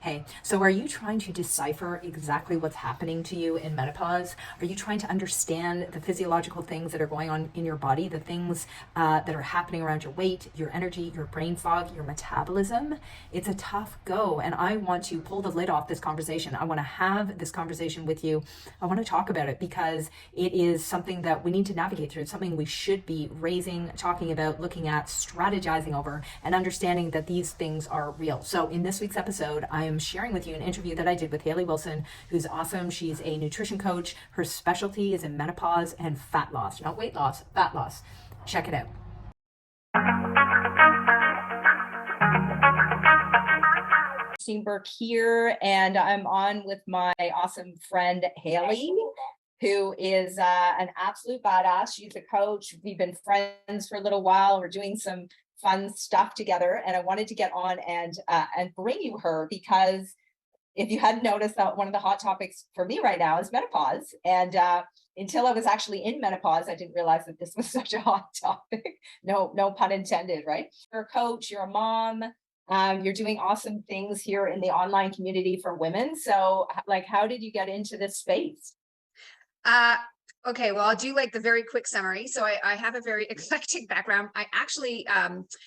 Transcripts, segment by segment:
Hey, so are you trying to decipher exactly what's happening to you in menopause? Are you trying to understand the physiological things that are going on in your body, the things that are happening around your weight, your energy, your brain fog, your metabolism? It's a tough go, and I want to pull the lid off this conversation. I want to have this conversation with you. I want to talk about it because it is something that we need to navigate through. It's something we should be raising, talking about, looking at, strategizing over, and understanding that these things are real. So in this week's episode, I am sharing with you an interview that I did with Hayley Wilson, who's awesome. She's a nutrition coach. Her specialty is in menopause and fat loss, not weight loss, fat loss. Check it out. Steinberg here, and I'm on with my awesome friend Hayley, who is an absolute badass. She's a coach. We've been friends for a little while. We're doing some fun stuff together, and I wanted to get on and bring you her because if you hadn't noticed, that one of the hot topics for me right now is menopause. And until I was actually in menopause, I didn't realize that this was such a hot topic. No pun intended, right? You're a coach, you're a mom, you're doing awesome things here in the online community for women. So, like, how did you get into this space? Okay, well, I'll do like the very quick summary. So I have a very eclectic background. I actually,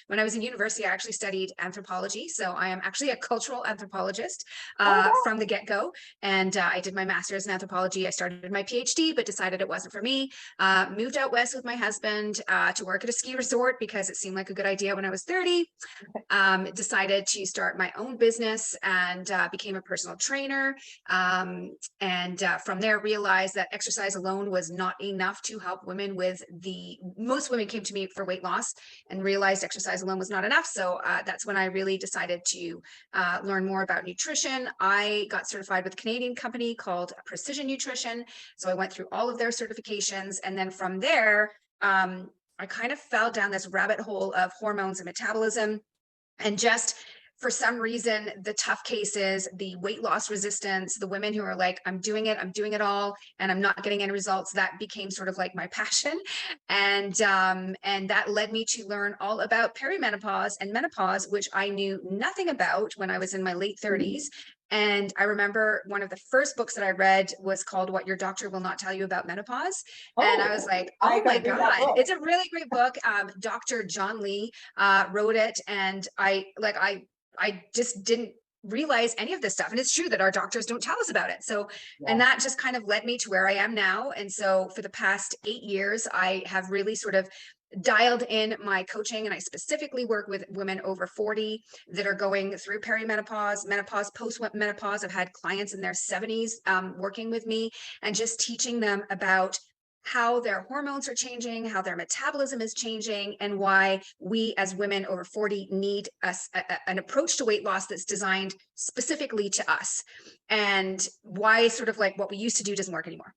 when I was in university, I actually studied anthropology. So I am actually a cultural anthropologist from the get-go. And I did my master's in anthropology. I started my PhD, but decided it wasn't for me. Moved out west with my husband to work at a ski resort because it seemed like a good idea when I was 30. Decided to start my own business and became a personal trainer. From there realized that exercise alone was not enough to help women most women came to me for weight loss and realized exercise alone was not enough. So that's when I really decided to learn more about nutrition. I got certified with a Canadian company called Precision Nutrition. So I went through all of their certifications. And then from there, I kind of fell down this rabbit hole of hormones and metabolism. And just for some reason, the tough cases, the weight loss resistance, the women who are like, I'm doing it all, and I'm not getting any results, that became sort of like my passion. And that led me to learn all about perimenopause and menopause, which I knew nothing about when I was in my late 30s. And I remember one of the first books that I read was called What Your Doctor Will Not Tell You About Menopause. And I was like, oh my God, it's a really great book. Dr. John Lee wrote it. And I just didn't realize any of this stuff. And it's true that our doctors don't tell us about it. So, and that just kind of led me to where I am now. And so for the past 8 years, I have really sort of dialed in my coaching, and I specifically work with women over 40 that are going through perimenopause, menopause, post-menopause. I've had clients in their 70s working with me and just teaching them about how their hormones are changing, how their metabolism is changing, and why we as women over 40 need an approach to weight loss that's designed specifically to us, and why sort of like what we used to do doesn't work anymore.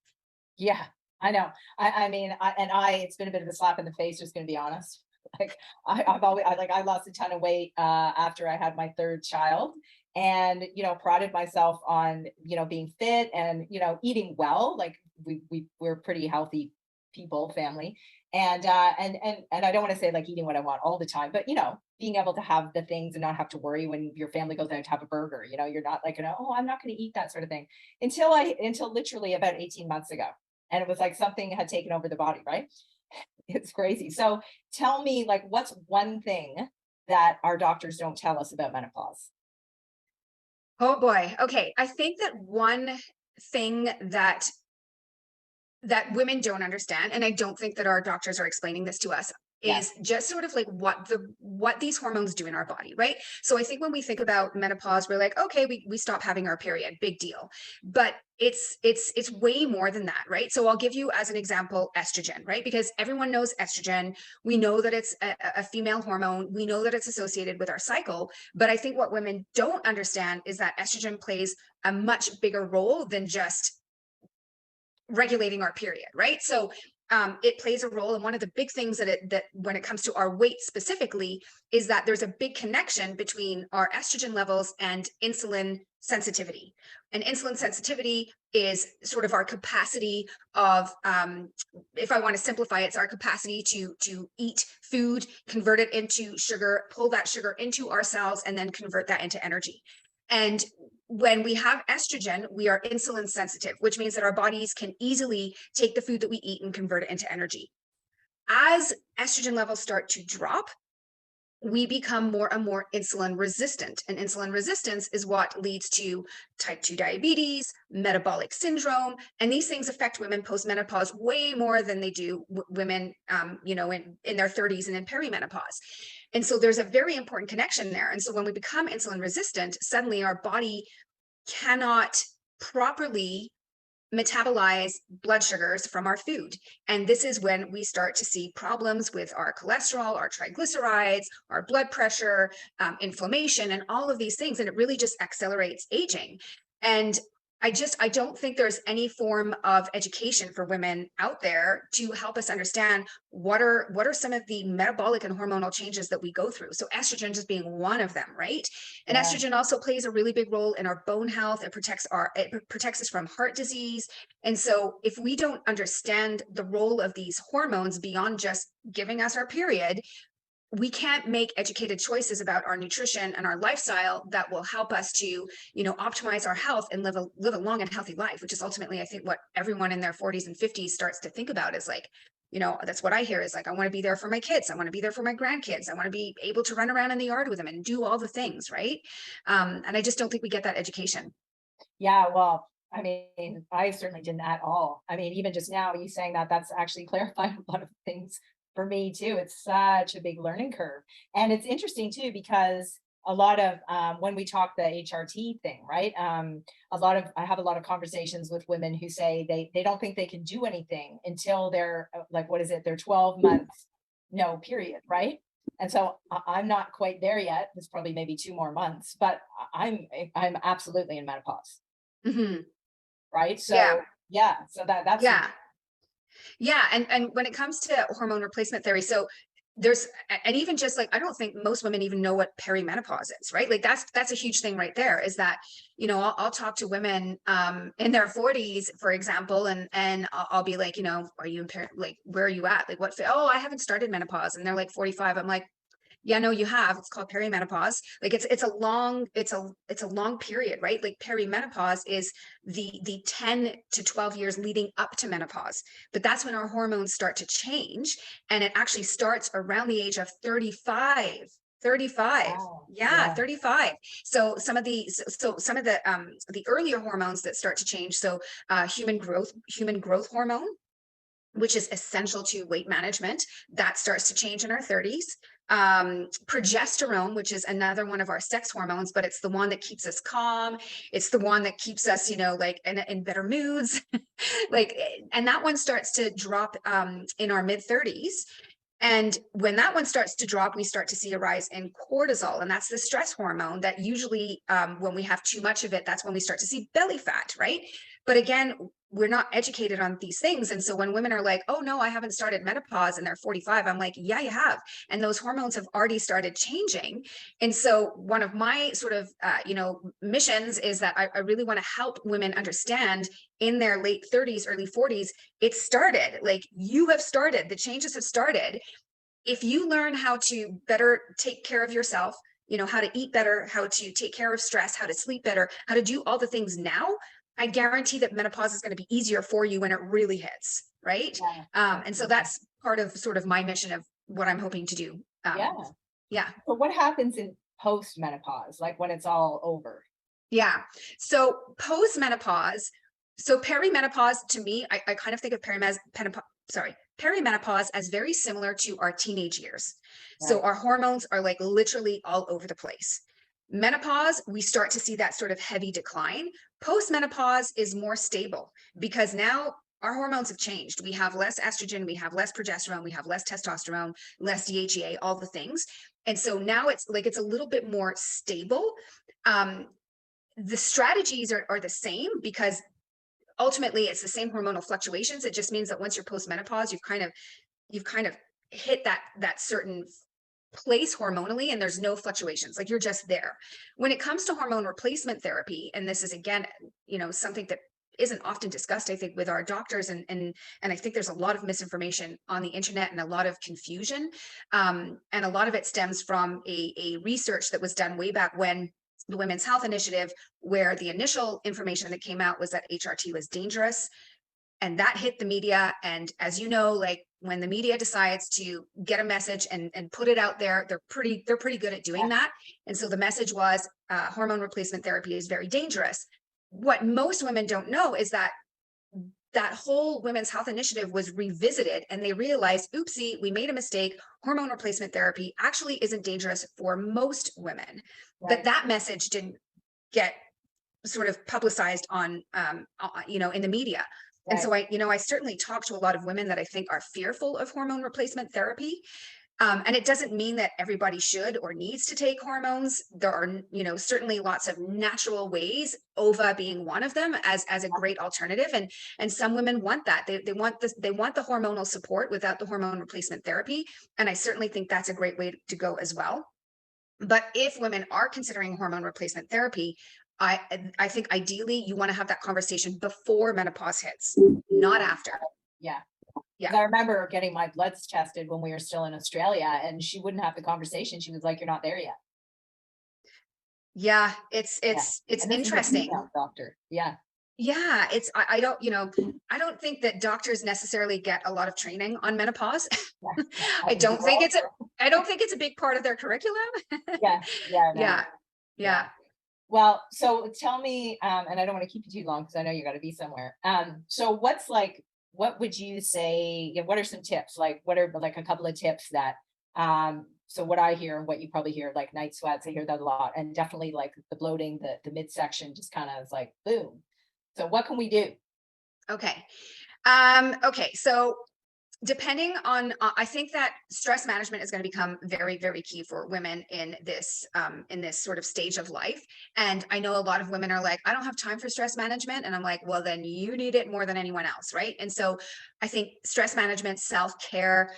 Yeah, I know. I mean, it's been a bit of a slap in the face, just going to be honest. Like I lost a ton of weight after I had my third child, and prided myself on being fit and eating well. Like we're pretty healthy people, family, and I don't want to say like eating what I want all the time, but being able to have the things and not have to worry when your family goes out to have a burger. You're not like, oh, I'm not going to eat that sort of thing until literally about 18 months ago. And it was like something had taken over the body, right? It's crazy. So tell me, like, what's one thing that our doctors don't tell us about menopause? Oh boy. Okay. I think that one thing that women don't understand, and I don't think that our doctors are explaining this to us, is just sort of like what these hormones do in our body, right? So I think when we think about menopause, we're like, okay, we stop having our period, big deal. But it's way more than that, right? So I'll give you as an example estrogen, right? Because everyone knows estrogen. We know that it's a female hormone. We know that it's associated with our cycle. But I think what women don't understand is that estrogen plays a much bigger role than just regulating our period, right? So it plays a role. And one of the big things that when it comes to our weight specifically is that there's a big connection between our estrogen levels and insulin sensitivity. And insulin sensitivity is sort of our capacity of, if I want to simplify it, it's our capacity to eat food, convert it into sugar, pull that sugar into our cells, and then convert that into energy. And when we have estrogen, we are insulin sensitive, which means that our bodies can easily take the food that we eat and convert it into energy. As estrogen levels start to drop, we become more and more insulin resistant. And insulin resistance is what leads to type 2 diabetes, metabolic syndrome. And these things affect women post-menopause way more than they do women, in their 30s and in perimenopause. And so there's a very important connection there. And so when we become insulin resistant, suddenly our body cannot properly metabolize blood sugars from our food. And this is when we start to see problems with our cholesterol, our triglycerides, our blood pressure, inflammation, and all of these things. And it really just accelerates aging. And I don't think there's any form of education for women out there to help us understand what are some of the metabolic and hormonal changes that we go through. So estrogen just being one of them, right? And Yeah. estrogen also plays a really big role in our bone health. It protects us from heart disease. And so if we don't understand the role of these hormones beyond just giving us our period, we can't make educated choices about our nutrition and our lifestyle that will help us to, optimize our health and live a long and healthy life, which is ultimately, I think, what everyone in their 40s and 50s starts to think about is like, that's what I hear is like, I want to be there for my kids. I want to be there for my grandkids. I want to be able to run around in the yard with them and do all the things, right? And I just don't think we get that education. Yeah, well, I mean, I certainly didn't at all. I mean, even just now, you saying that, that's actually clarifying a lot of things for me too. It's such a big learning curve. And it's interesting too, because a lot of when we talk the HRT thing, right? I have a lot of conversations with women who say they don't think they can do anything until they're like, what is it? They're 12 months, no period, right? And so I'm not quite there yet. It's probably maybe 2 more months, but I'm absolutely in menopause. Hmm. Right? Yeah. So yeah, so that's Yeah. Yeah, and when it comes to hormone replacement therapy, so and even just like I don't think most women even know what perimenopause is, right? Like that's a huge thing right there. Is that I'll talk to women in their 40s, for example, and I'll be like, are you in like where are you at? Like oh, I haven't started menopause, and they're like 45. I'm like, yeah, no, you have. It's called perimenopause. Like it's a long period, right? Like perimenopause is the 10 to 12 years leading up to menopause. But that's when our hormones start to change. And it actually starts around the age of 35. 35. wow. Yeah, Yeah. 35. So some of the earlier hormones that start to change. So human growth hormone, which is essential to weight management, that starts to change in our 30s. Progesterone, which is another one of our sex hormones, but it's the one that keeps us calm. It's the one that keeps us, like in better moods. And that one starts to drop in our mid 30s. And when that one starts to drop, we start to see a rise in cortisol. And that's the stress hormone that usually, when we have too much of it, that's when we start to see belly fat, right? But again, we're not educated on these things. And so when women are like, oh, no, I haven't started menopause and they're 45, I'm like, yeah, you have. And those hormones have already started changing. And so one of my sort of, missions is that I really want to help women understand in their late 30s, early 40s, it started. Like you have started, the changes have started. If you learn how to better take care of yourself, how to eat better, how to take care of stress, how to sleep better, how to do all the things now, I guarantee that menopause is going to be easier for you when it really hits, right? Yeah. And so Absolutely. that's part of sort of my mission of what I'm hoping to do. Yeah. Yeah. But what happens in post menopause, like when it's all over? Yeah. So post-menopause, so perimenopause to me, I kind of think of perimenopause as very similar to our teenage years. So Right. our hormones are like literally all over the place. Menopause, we start to see that sort of heavy decline. Post-menopause is more stable because now our hormones have changed. We have less estrogen, we have less progesterone, we have less testosterone, less DHEA, all the things. And so now it's a little bit more stable. Um, the strategies are the same because ultimately it's the same hormonal fluctuations. It just means that once you're post-menopause, you've kind of hit that certain place hormonally and there's no fluctuations. Like you're just there. When it comes to hormone replacement therapy, and this is again, something that isn't often discussed, I think, with our doctors, and I think there's a lot of misinformation on the internet and a lot of confusion. And a lot of it stems from a research that was done way back when the Women's Health Initiative, where the initial information that came out was that HRT was dangerous. And that hit the media. And as you know, like when the media decides to get a message and put it out there, they're pretty good at doing that. And so the message was hormone replacement therapy is very dangerous. What most women don't know is that that whole Women's Health Initiative was revisited and they realized, oopsie, we made a mistake. Hormone replacement therapy actually isn't dangerous for most women. Right. That message didn't get sort of publicized on, in the media. And so I certainly talk to a lot of women that I think are fearful of hormone replacement therapy. And it doesn't mean that everybody should or needs to take hormones. There are, certainly lots of natural ways, OVA being one of them, as a great alternative. And some women want that. They want this, they want the hormonal support without the hormone replacement therapy. And I certainly think that's a great way to go as well. But if women are considering hormone replacement therapy, I think ideally you want to have that conversation before menopause hits, not after. Yeah. Yeah. I remember getting my bloods tested when we were still in Australia, and she wouldn't have the conversation. She was like, "You're not there yet." Yeah, it's interesting. Doctor. Yeah. Yeah, I don't think that doctors necessarily get a lot of training on menopause. I don't think it's a big part of their curriculum. Yeah. Yeah. No. Yeah. Well, so tell me, and I don't want to keep you too long because I know you got to be somewhere. So what would you say, what are some tips? Like, what are like a couple of tips that, so what I hear and what you probably hear, like night sweats, I hear that a lot. And definitely like the bloating, the midsection just kind of is like, boom. So what can we do? Okay. So depending on, I think that stress management is going to become very, very key for women in this sort of stage of life. And I know a lot of women are like, I don't have time for stress management. And I'm like, well, then you need it more than anyone else. Right. And so I think stress management, self-care,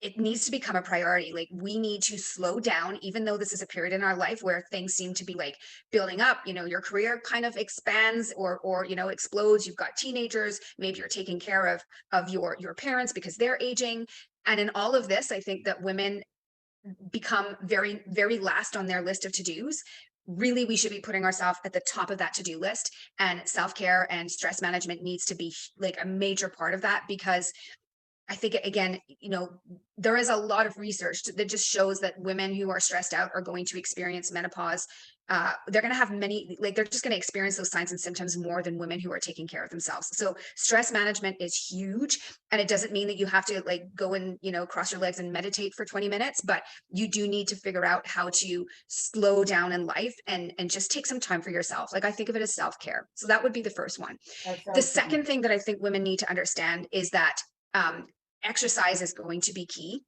it needs to become a priority. Like we need to slow down, even though this is a period in our life where things seem to be like building up, your career kind of expands or explodes. You've got teenagers, maybe you're taking care of your parents because they're aging. And in all of this, I think that women become very, very last on their list of to-dos. Really, we should be putting ourselves at the top of that to-do list, and self-care and stress management needs to be like a major part of that, because I think, again, there is a lot of research that just shows that women who are stressed out are going to experience menopause. They're going to have they're just going to experience those signs and symptoms more than women who are taking care of themselves. So stress management is huge. And it doesn't mean that you have to like go and, cross your legs and meditate for 20 minutes, but you do need to figure out how to slow down in life and just take some time for yourself. Like I think of it as self-care. So that would be the first one. The second thing that I think women need to understand is that exercise is going to be key.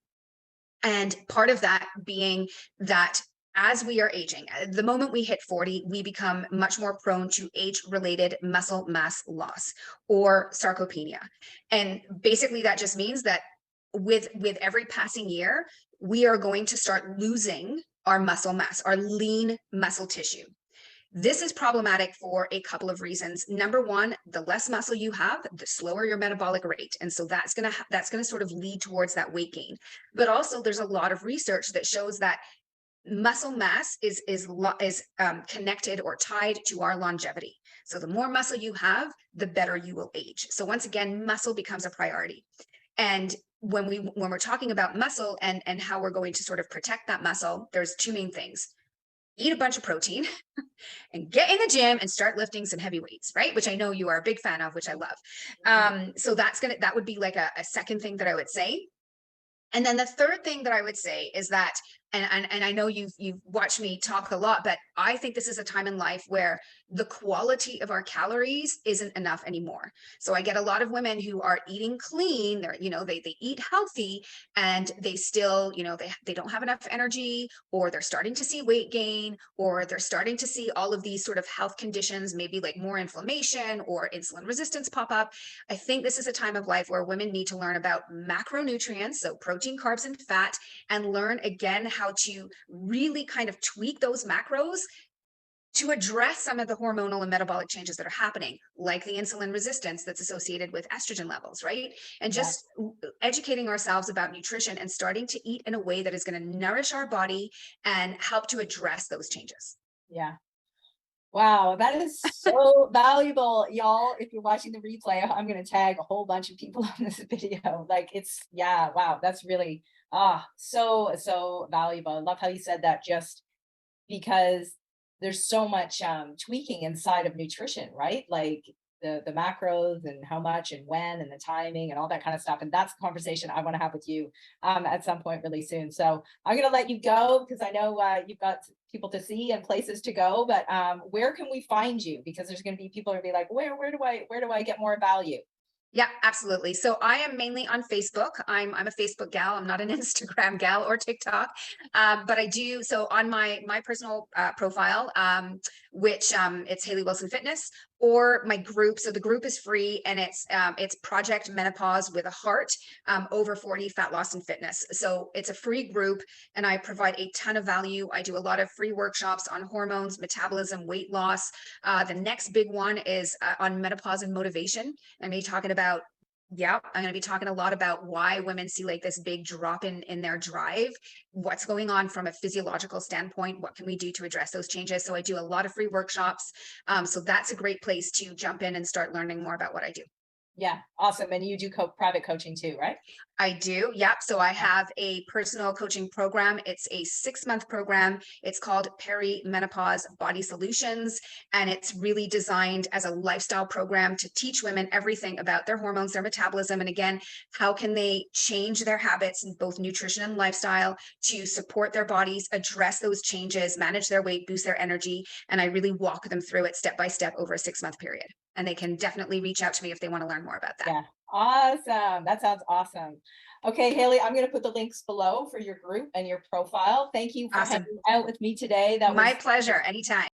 And part of that being that as we are aging, the moment we hit 40, we become much more prone to age-related muscle mass loss or sarcopenia. And basically that just means that with every passing year, we are going to start losing our muscle mass, our lean muscle tissue. This is problematic for a couple of reasons. Number one, the less muscle you have, the slower your metabolic rate. And so that's going to sort of lead towards that weight gain. But also there's a lot of research that shows that muscle mass is connected or tied to our longevity. So the more muscle you have, the better you will age. So once again, muscle becomes a priority. And when we're talking about muscle and how we're going to sort of protect that muscle, there's two main things. Eat a bunch of protein and get in the gym and start lifting some heavy weights, right? Which I know you are a big fan of, which I love. So that would be like a second thing that I would say. And then the third thing that I would say is that, and I know you've watched me talk a lot, but I think this is a time in life where the quality of our calories isn't enough anymore. So I get a lot of women who are eating clean, they eat healthy, and they still, they don't have enough energy, or they're starting to see weight gain, or they're starting to see all of these sort of health conditions, maybe like more inflammation or insulin resistance pop up. I think this is a time of life where women need to learn about macronutrients, so protein, carbs, and fat, and learn again how to really kind of tweak those macros to address some of the hormonal and metabolic changes that are happening, like the insulin resistance that's associated with estrogen levels, right? And just educating ourselves about nutrition and starting to eat in a way that is going to nourish our body and help to address those changes. Yeah. Wow, that is so valuable, y'all. If you're watching the replay, I'm going to tag a whole bunch of people on this video. Like it's, yeah, wow, that's really so valuable. I love how you said that, just because there's so much tweaking inside of nutrition, right? Like the macros and how much and when and the timing and all that kind of stuff. And that's a conversation I want to have with you at some point really soon. So I'm going to let you go because I know you've got people to see and places to go. But where can we find you? Because there's going to be people who be like, where do I get more value? Yeah, absolutely. So I am mainly on Facebook. I'm a Facebook gal. I'm not an Instagram gal or TikTok, but I do. So on my personal profile, which it's Hayley Wilson Fitness, or my group. So the group is free, and it's Project Menopause with a Heart, over 40 fat loss and fitness. So it's a free group, and I provide a ton of value. I do a lot of free workshops on hormones, metabolism, weight loss. The next big one is on menopause and motivation. I'm going to be talking about, yeah, I'm going to be talking a lot about why women see like this big drop in their drive, what's going on from a physiological standpoint, what can we do to address those changes. So I do a lot of free workshops. So that's a great place to jump in and start learning more about what I do. Yeah, awesome. And you do private coaching too, right? I do. Yep. So I have a personal coaching program. It's a 6-month program. It's called Menopause Body Solutions. And it's really designed as a lifestyle program to teach women everything about their hormones, their metabolism. And again, how can they change their habits in both nutrition and lifestyle to support their bodies, address those changes, manage their weight, boost their energy. And I really walk them through it step by step over a 6-month period. And they can definitely reach out to me if they want to learn more about that. Yeah. Awesome. That sounds awesome. Okay, Hayley, I'm going to put the links below for your group and your profile. Thank you for Awesome. hanging out with me today. That My was pleasure. Anytime.